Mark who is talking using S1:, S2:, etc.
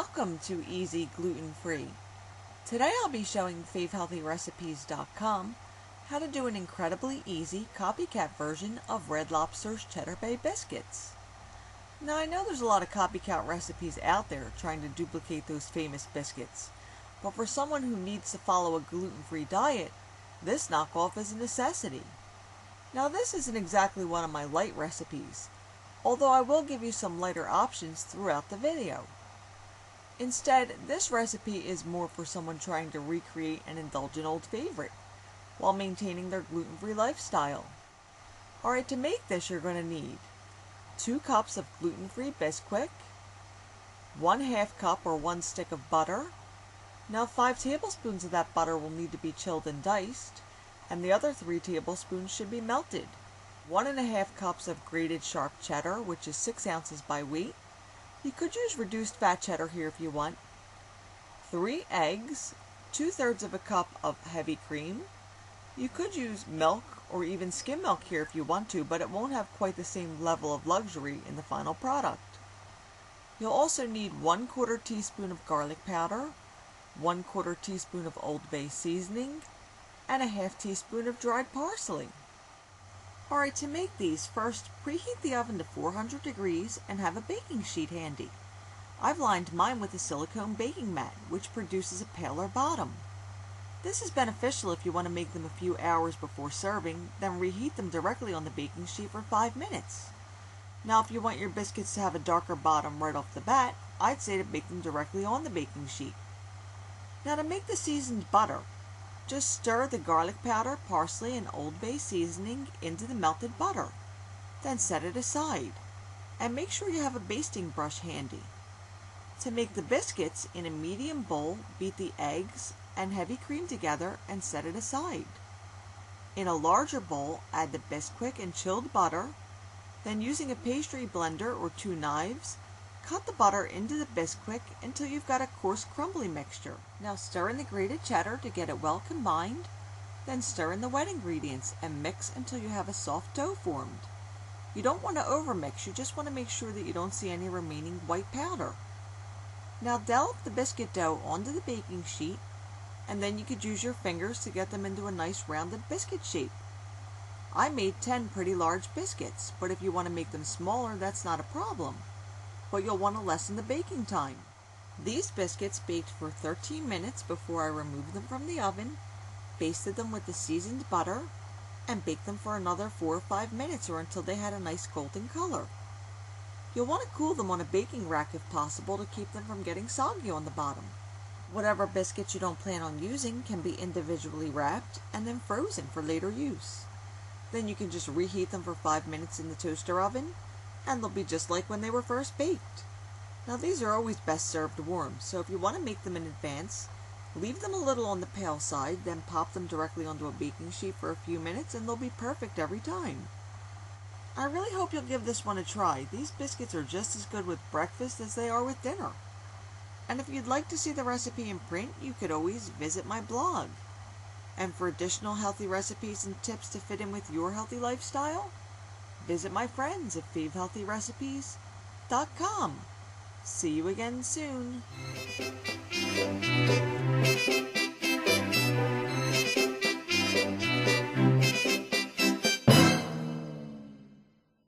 S1: Welcome to Easy Gluten Free. Today I'll be showing favehealthyrecipes.com how to do an incredibly easy copycat version of Red Lobster's Cheddar Bay Biscuits. Now I know there's a lot of copycat recipes out there trying to duplicate those famous biscuits, but for someone who needs to follow a gluten-free diet, this knockoff is a necessity. Now this isn't exactly one of my light recipes, although I will give you some lighter options throughout the video. Instead, this recipe is more for someone trying to recreate an indulgent old favorite, while maintaining their gluten-free lifestyle. Alright, to make this you're going to need 2 cups of gluten-free Bisquick, 1/2 cup or 1 stick of butter. Now 5 tablespoons of that butter will need to be chilled and diced, and the other 3 tablespoons should be melted. 1½ cups of grated sharp cheddar, which is 6 ounces by weight. You could use reduced fat cheddar here if you want. 3 eggs, 2/3 of a cup of heavy cream. You could use milk or even skim milk here if you want to, but it won't have quite the same level of luxury in the final product. You'll also need 1/4 teaspoon of garlic powder, 1/4 teaspoon of Old Bay seasoning, and 1/2 teaspoon of dried parsley. Alright, to make these, first preheat the oven to 400 degrees and have a baking sheet handy. I've lined mine with a silicone baking mat, which produces a paler bottom. This is beneficial if you want to make them a few hours before serving, then reheat them directly on the baking sheet for 5 minutes. Now if you want your biscuits to have a darker bottom right off the bat, I'd say to bake them directly on the baking sheet. Now to make the seasoned butter, just stir the garlic powder, parsley, and Old Bay seasoning into the melted butter. Then set it aside. And make sure you have a basting brush handy. To make the biscuits, in a medium bowl, beat the eggs and heavy cream together and set it aside. In a larger bowl, add the Bisquick and chilled butter. Then using a pastry blender or 2 knives, cut the butter into the Bisquick until you've got a coarse crumbly mixture. Now stir in the grated cheddar to get it well combined, then stir in the wet ingredients and mix until you have a soft dough formed. You don't want to overmix, you just want to make sure that you don't see any remaining white powder. Now dollop the biscuit dough onto the baking sheet, and then you could use your fingers to get them into a nice rounded biscuit shape. I made 10 pretty large biscuits, but if you want to make them smaller, that's not a problem. But you'll want to lessen the baking time. These biscuits baked for 13 minutes before I removed them from the oven, basted them with the seasoned butter, and baked them for another 4 or 5 minutes or until they had a nice golden color. You'll want to cool them on a baking rack if possible to keep them from getting soggy on the bottom. Whatever biscuits you don't plan on using can be individually wrapped and then frozen for later use. Then you can just reheat them for 5 minutes in the toaster oven, and they'll be just like when they were first baked. Now these are always best served warm, so if you want to make them in advance, leave them a little on the pale side, then pop them directly onto a baking sheet for a few minutes and they'll be perfect every time. I really hope you'll give this one a try. These biscuits are just as good with breakfast as they are with dinner. And if you'd like to see the recipe in print, you could always visit my blog. And for additional healthy recipes and tips to fit in with your healthy lifestyle, visit my friends at favehealthyrecipes.com. See you again soon.